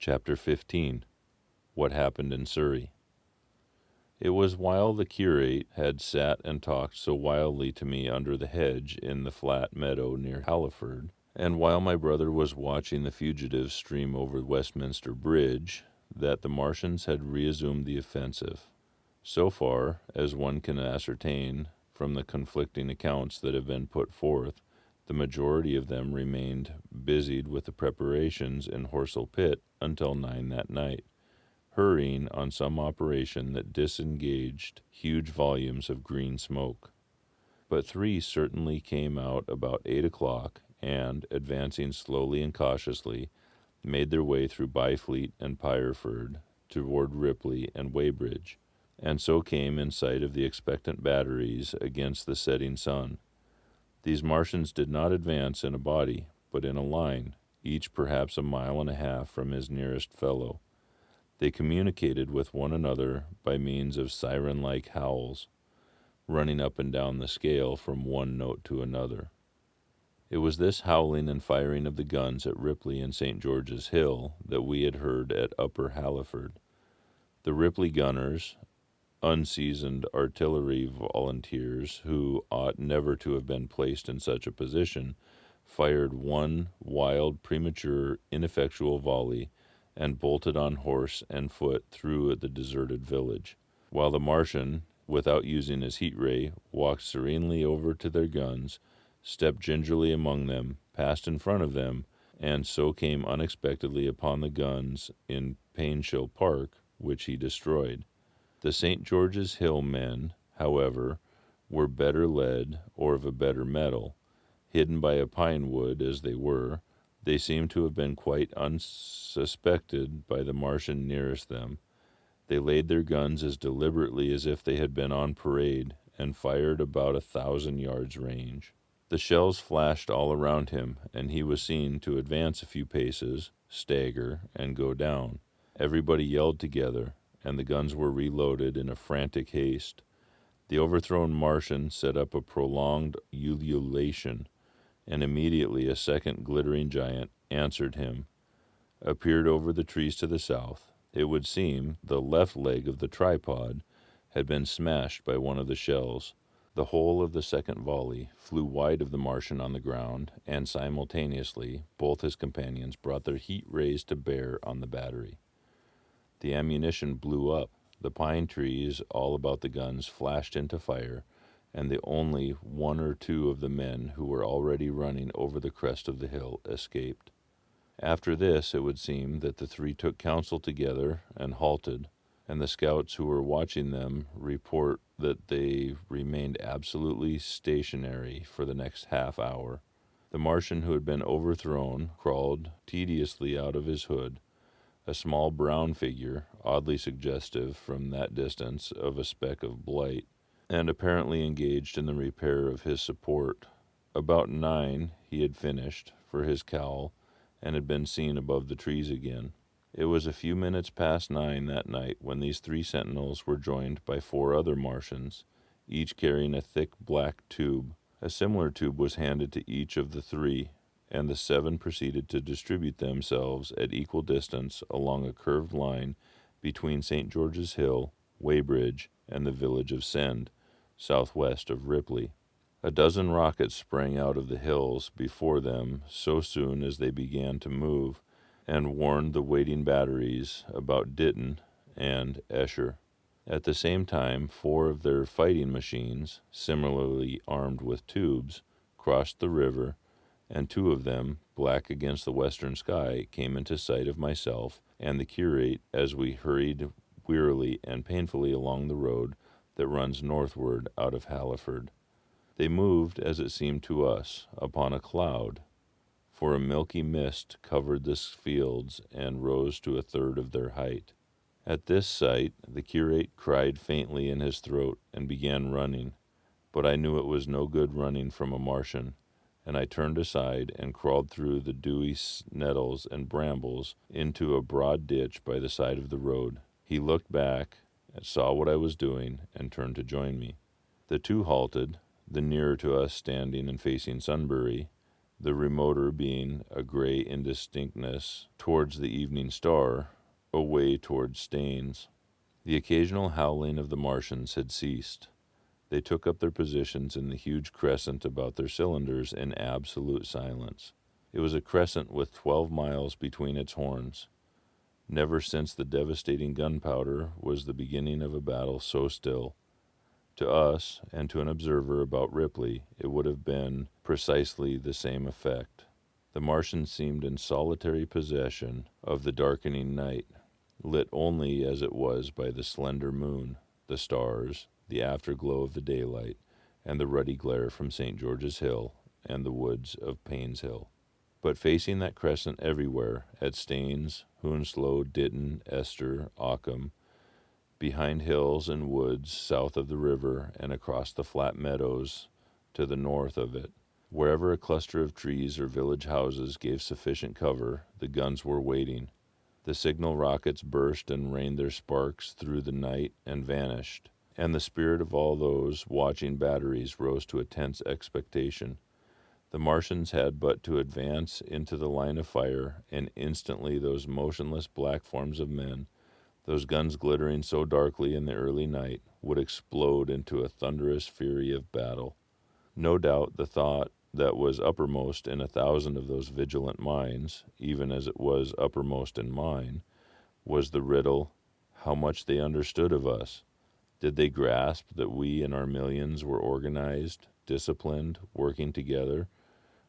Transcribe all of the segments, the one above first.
Chapter 15. What Happened in Surrey. It was while the curate had sat and talked so wildly to me under the hedge in the flat meadow near Halliford, and while my brother was watching the fugitives stream over Westminster Bridge, that the Martians had reassumed the offensive. So far as one can ascertain from the conflicting accounts that have been put forth, the majority of them remained busied with the preparations in Horsell Pit until 9 that night, hurrying on some operation that disengaged huge volumes of green smoke. But 3 certainly came out about 8 o'clock and, advancing slowly and cautiously, made their way through Byfleet and Pireford toward Ripley and Weybridge, and so came in sight of the expectant batteries against the setting sun. These Martians did not advance in a body, but in a line, each perhaps a mile and a half from his nearest fellow. They communicated with one another by means of siren-like howls, running up and down the scale from one note to another. It was this howling and firing of the guns at Ripley and St. George's Hill that we had heard at Upper Halliford. The Ripley gunners, unseasoned artillery volunteers who ought never to have been placed in such a position, fired one wild, premature, ineffectual volley and bolted on horse and foot through the deserted village, while the Martian, without using his heat ray, walked serenely over to their guns, stepped gingerly among them, passed in front of them, and so came unexpectedly upon the guns in Painshill Park, which he destroyed. The St. George's Hill men, however, were better led, or of a better metal. Hidden by a pine wood as they were, they seemed to have been quite unsuspected by the Martian nearest them. They laid their guns as deliberately as if they had been on parade, and fired about 1,000 yards range. The shells flashed all around him, and he was seen to advance a few paces, stagger, and go down. Everybody yelled together, and the guns were reloaded in a frantic haste. The overthrown Martian set up a prolonged ululation, and immediately a second glittering giant answered him, appeared over the trees to the south. It would seem the left leg of the tripod had been smashed by one of the shells. The whole of the second volley flew wide of the Martian on the ground, and simultaneously both his companions brought their heat rays to bear on the battery. The ammunition blew up, the pine trees all about the guns flashed into fire, and the only 1 or 2 of the men who were already running over the crest of the hill escaped. After this, it would seem that the 3 took counsel together and halted, and the scouts who were watching them report that they remained absolutely stationary for the next half hour. The Martian who had been overthrown crawled tediously out of his hood, a small brown figure, oddly suggestive from that distance of a speck of blight, and apparently engaged in the repair of his support. About 9 he had finished for his cowl and had been seen above the trees again. It was a few minutes past 9 that night when these 3 sentinels were joined by 4 other Martians, each carrying a thick black tube. A similar tube was handed to each of the 3, and the 7 proceeded to distribute themselves at equal distance along a curved line between St. George's Hill, Weybridge, and the village of Send, southwest of Ripley. A dozen rockets sprang out of the hills before them so soon as they began to move, and warned the waiting batteries about Ditton and Esher. At the same time, 4 of their fighting machines, similarly armed with tubes, crossed the river, and 2 of them, black against the western sky, came into sight of myself and the curate as we hurried wearily and painfully along the road that runs northward out of Halliford. They moved, as it seemed to us, upon a cloud, for a milky mist covered the fields and rose to 1/3 of their height. At this sight the curate cried faintly in his throat and began running, but I knew it was no good running from a Martian, and I turned aside and crawled through the dewy nettles and brambles into a broad ditch by the side of the road. He looked back, saw what I was doing, and turned to join me. The 2 halted, the nearer to us standing and facing Sunbury, the remoter being a gray indistinctness towards the evening star, away towards Staines. The occasional howling of the Martians had ceased. They took up their positions in the huge crescent about their cylinders in absolute silence. It was a crescent with 12 miles between its horns. Never since the devastating gunpowder was the beginning of a battle so still. To us, and to an observer about Ripley, it would have been precisely the same effect. The Martian seemed in solitary possession of the darkening night, lit only as it was by the slender moon, the stars, the afterglow of the daylight, and the ruddy glare from St. George's Hill and the woods of Payne's Hill. But facing that crescent everywhere, at Staines, Hounslow, Ditton, Esther, Ockham, behind hills and woods south of the river and across the flat meadows to the north of it, wherever a cluster of trees or village houses gave sufficient cover, the guns were waiting. The signal rockets burst and rained their sparks through the night and vanished, and the spirit of all those watching batteries rose to a tense expectation. The Martians had but to advance into the line of fire, and instantly those motionless black forms of men, those guns glittering so darkly in the early night, would explode into a thunderous fury of battle. No doubt the thought that was uppermost in 1,000 of those vigilant minds, even as it was uppermost in mine, was the riddle, how much they understood of us. Did they grasp that we and our millions were organized, disciplined, working together,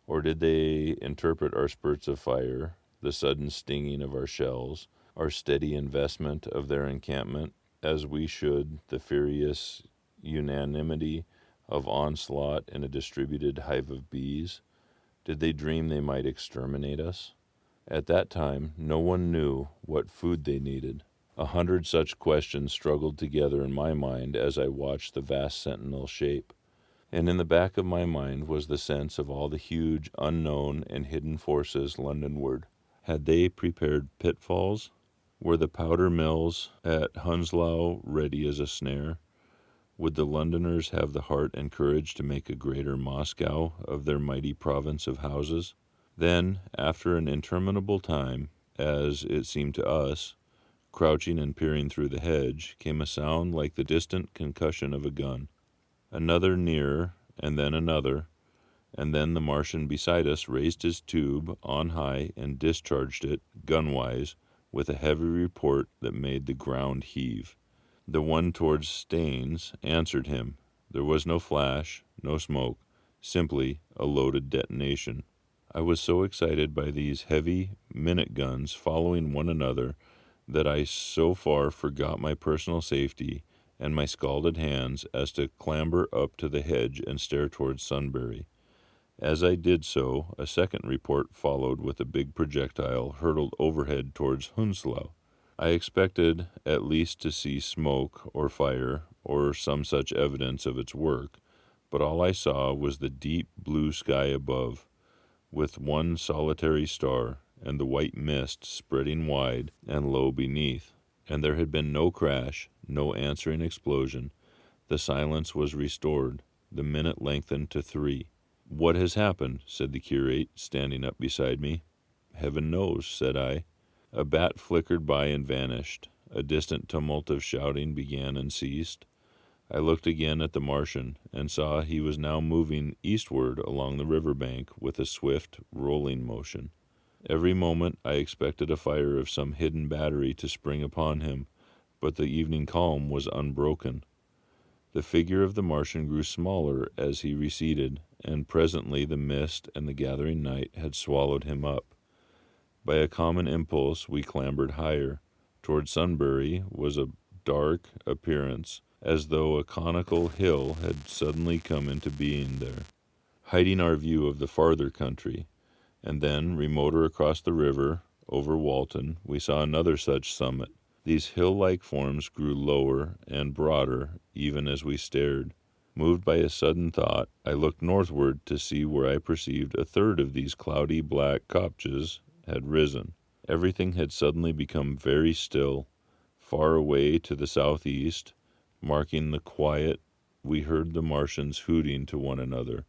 or did they interpret our spurts of fire, the sudden stinging of our shells, our steady investment of their encampment, as we should the furious unanimity of onslaught in a distributed hive of bees? Did they dream they might exterminate us? At that time, no one knew what food they needed. 100 such questions struggled together in my mind as I watched the vast sentinel shape. And in the back of my mind was the sense of all the huge, unknown, and hidden forces Londonward. Had they prepared pitfalls? Were the powder mills at Hounslow ready as a snare? Would the Londoners have the heart and courage to make a greater Moscow of their mighty province of houses? Then, after an interminable time, as it seemed to us, crouching and peering through the hedge, came a sound like the distant concussion of a gun. Another nearer, and then another, and then the Martian beside us raised his tube on high and discharged it, gunwise, with a heavy report that made the ground heave. The one towards Staines answered him. There was no flash, no smoke, simply a loaded detonation. I was so excited by these heavy minute guns following one another that I so far forgot my personal safety and my scalded hands as to clamber up to the hedge and stare towards Sunbury. As I did so, a second report followed with a big projectile hurtled overhead towards Hounslow. I expected at least to see smoke or fire or some such evidence of its work, but all I saw was the deep blue sky above, with one solitary star, and the white mist spreading wide and low beneath. And there had been no crash, no answering explosion. The silence was restored. The minute lengthened to 3. "What has happened?" said the curate, standing up beside me. "Heaven knows," said I. A bat flickered by and vanished. A distant tumult of shouting began and ceased. I looked again at the Martian, and saw he was now moving eastward along the river bank with a swift, rolling motion. Every moment I expected a fire of some hidden battery to spring upon him, but the evening calm was unbroken. The figure of the Martian grew smaller as he receded, and presently the mist and the gathering night had swallowed him up. By a common impulse we clambered higher. Toward Sunbury was a dark appearance, as though a conical hill had suddenly come into being there, hiding our view of the farther country. And then, remoter across the river, over Walton, we saw another such summit. These hill-like forms grew lower and broader even as we stared. Moved by a sudden thought, I looked northward to see where I perceived a third of these cloudy black kopjes had risen. Everything had suddenly become very still. Far away to the southeast, marking the quiet, we heard the Martians hooting to one another,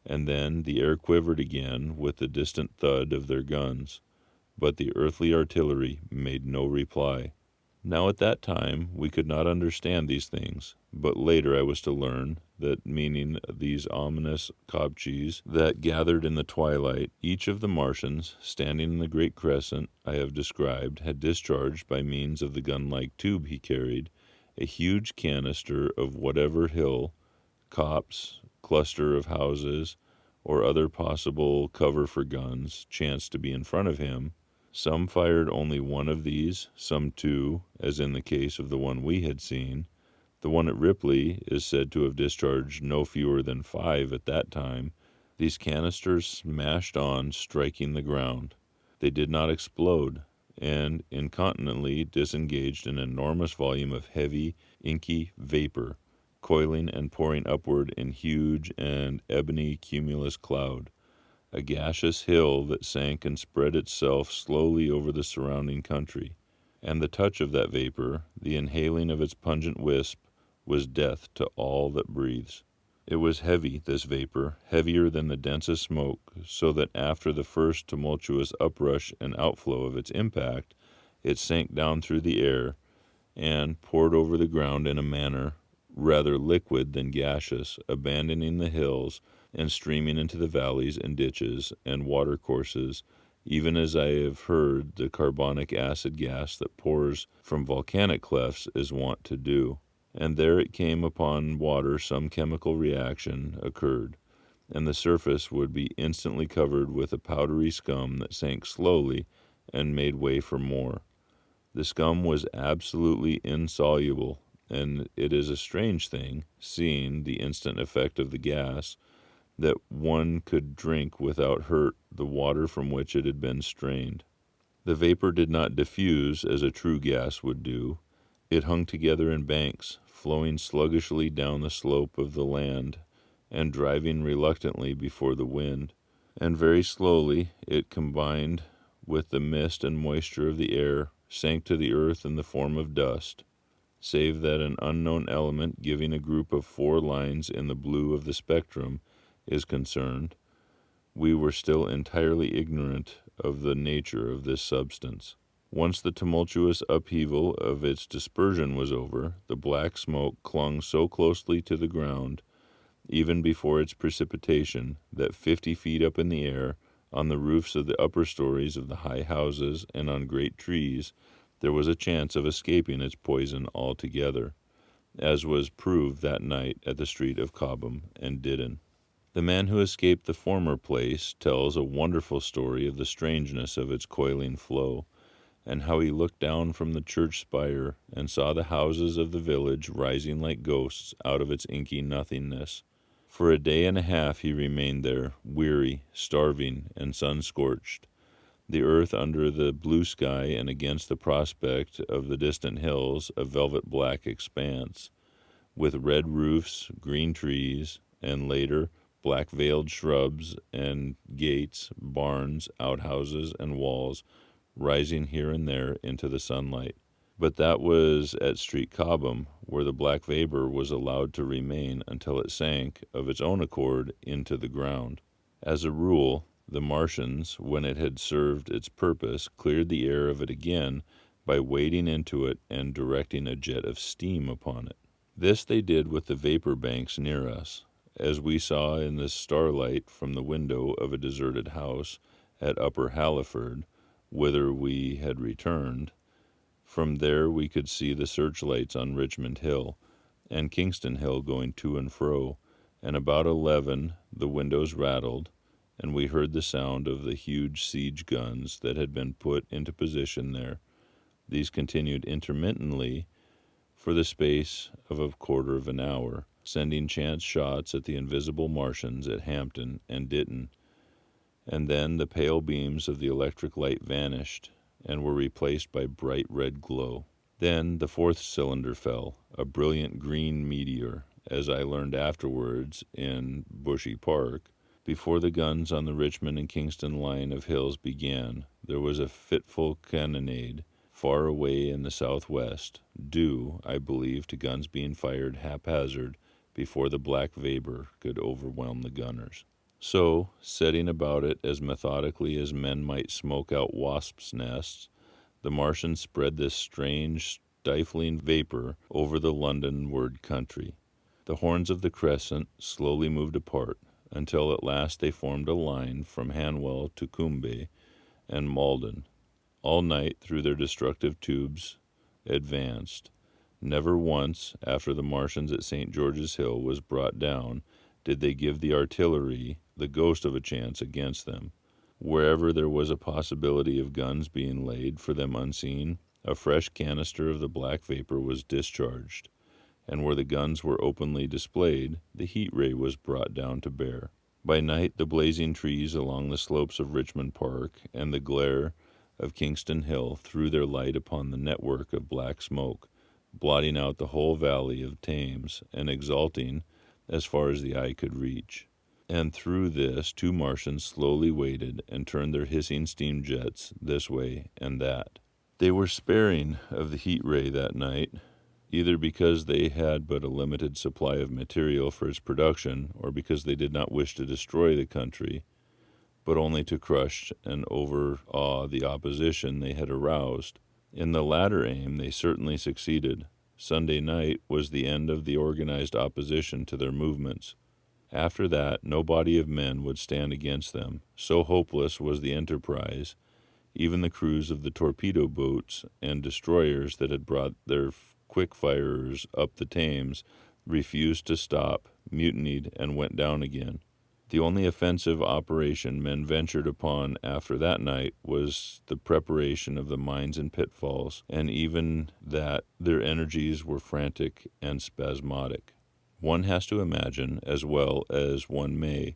and then the air quivered again with the distant thud of their guns, but the earthly artillery made no reply. Now at that time we could not understand these things, but later I was to learn that meaning these ominous kopjes that gathered in the twilight, each of the Martians, standing in the great crescent I have described, had discharged, by means of the gun-like tube he carried, a huge canister of whatever hill, copse, cluster of houses, or other possible cover for guns chanced to be in front of him. Some fired only one of these, some two, as in the case of the one we had seen. The one at Ripley is said to have discharged no fewer than 5 at that time. These canisters smashed on, striking the ground. They did not explode, and incontinently disengaged an enormous volume of heavy, inky vapor, coiling and pouring upward in huge and ebony cumulus cloud, a gaseous hill that sank and spread itself slowly over the surrounding country. And the touch of that vapor, the inhaling of its pungent wisp, was death to all that breathes. It was heavy, this vapor, heavier than the densest smoke, so that after the first tumultuous uprush and outflow of its impact, it sank down through the air and poured over the ground in a manner rather liquid than gaseous, abandoning the hills and streaming into the valleys and ditches and watercourses, even as I have heard the carbonic acid gas that pours from volcanic clefts is wont to do. And there it came upon water, some chemical reaction occurred, and the surface would be instantly covered with a powdery scum that sank slowly and made way for more. The scum was absolutely insoluble, and it is a strange thing, seeing the instant effect of the gas, that one could drink without hurt the water from which it had been strained. The vapor did not diffuse as a true gas would do. It hung together in banks, flowing sluggishly down the slope of the land and driving reluctantly before the wind. And very slowly it combined with the mist and moisture of the air, sank to the earth in the form of dust, save that an unknown element giving a group of 4 lines in the blue of the spectrum is concerned. We were still entirely ignorant of the nature of this substance. Once the tumultuous upheaval of its dispersion was over, the black smoke clung so closely to the ground, even before its precipitation, that 50 feet up in the air, on the roofs of the upper stories of the high houses and on great trees, there was a chance of escaping its poison altogether, as was proved that night at the street of Cobham and Diddon. The man who escaped the former place tells a wonderful story of the strangeness of its coiling flow, and how he looked down from the church spire and saw the houses of the village rising like ghosts out of its inky nothingness. For a day and a half he remained there, weary, starving, and sun-scorched, the earth under the blue sky and against the prospect of the distant hills a velvet black expanse, with red roofs, green trees, and later black-veiled shrubs and gates, barns, outhouses, and walls rising here and there into the sunlight. But that was at Street Cobham, where the black vapor was allowed to remain until it sank of its own accord into the ground. As a rule, the Martians, when it had served its purpose, cleared the air of it again by wading into it and directing a jet of steam upon it. This they did with the vapor banks near us, as we saw in the starlight from the window of a deserted house at Upper Halliford, whither we had returned. From there we could see the searchlights on Richmond Hill and Kingston Hill going to and fro, and about 11 the windows rattled, and we heard the sound of the huge siege guns that had been put into position there. These continued intermittently for the space of a quarter of an hour, sending chance shots at the invisible Martians at Hampton and Ditton, and then the pale beams of the electric light vanished and were replaced by bright red glow. Then the 4th cylinder fell, a brilliant green meteor, as I learned afterwards in Bushy Park. Before the guns on the Richmond and Kingston line of hills began, there was a fitful cannonade far away in the southwest, due, I believe, to guns being fired haphazard before the black vapor could overwhelm the gunners. So, setting about it as methodically as men might smoke out wasps' nests, the Martians spread this strange, stifling vapor over the Londonward country. The horns of the crescent slowly moved apart, until at last they formed a line from Hanwell to Cumbe and Malden. All night through their destructive tubes advanced. Never once, after the Martians at St. George's Hill was brought down, did they give the artillery the ghost of a chance against them. Wherever there was a possibility of guns being laid for them unseen, a fresh canister of the black vapor was discharged, and where the guns were openly displayed, the heat ray was brought down to bear. By night, the blazing trees along the slopes of Richmond Park and the glare of Kingston Hill threw their light upon the network of black smoke, blotting out the whole valley of Thames and exalting as far as the eye could reach. And through this 2 Martians slowly waded and turned their hissing steam jets this way and that. They were sparing of the heat ray that night, either because they had but a limited supply of material for its production, or because they did not wish to destroy the country, but only to crush and overawe the opposition they had aroused. In the latter aim they certainly succeeded. Sunday night was the end of the organized opposition to their movements. After that, no body of men would stand against them. So hopeless was the enterprise. Even the crews of the torpedo boats and destroyers that had brought their quick firers up the Thames refused to stop, mutinied, and went down again. The only offensive operation men ventured upon after that night was the preparation of the mines and pitfalls, and even that their energies were frantic and spasmodic. One has to imagine, as well as one may,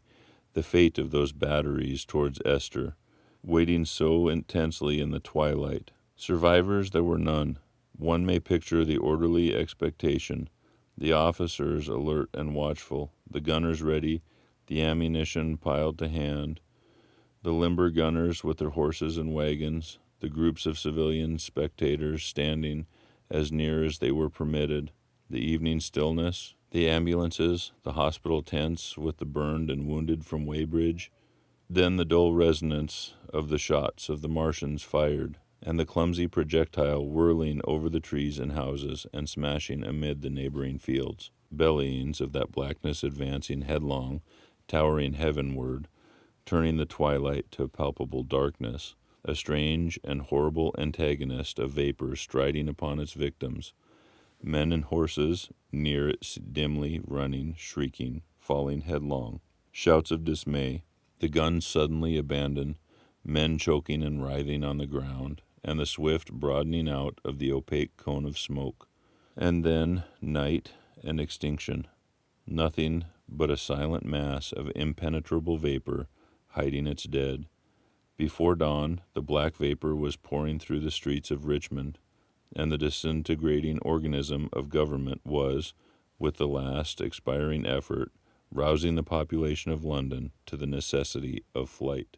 the fate of those batteries towards Esther, waiting so intensely in the twilight. Survivors there were none. One may picture the orderly expectation, the officers alert and watchful, the gunners ready, the ammunition piled to hand, the limber gunners with their horses and wagons, the groups of civilian spectators standing as near as they were permitted, the evening stillness, the ambulances, the hospital tents with the burned and wounded from Weybridge, then the dull resonance of the shots of the Martians fired, and the clumsy projectile whirling over the trees and houses and smashing amid the neighboring fields. Bellyings of that blackness advancing headlong, towering heavenward, turning the twilight to palpable darkness, a strange and horrible antagonist of vapor striding upon its victims, men and horses near it dimly running, shrieking, falling headlong, shouts of dismay, the guns suddenly abandoned, men choking and writhing on the ground, and the swift broadening out of the opaque cone of smoke. And then night and extinction, nothing but a silent mass of impenetrable vapor hiding its dead. Before dawn, the black vapor was pouring through the streets of Richmond, and the disintegrating organism of government was, with the last expiring effort, rousing the population of London to the necessity of flight.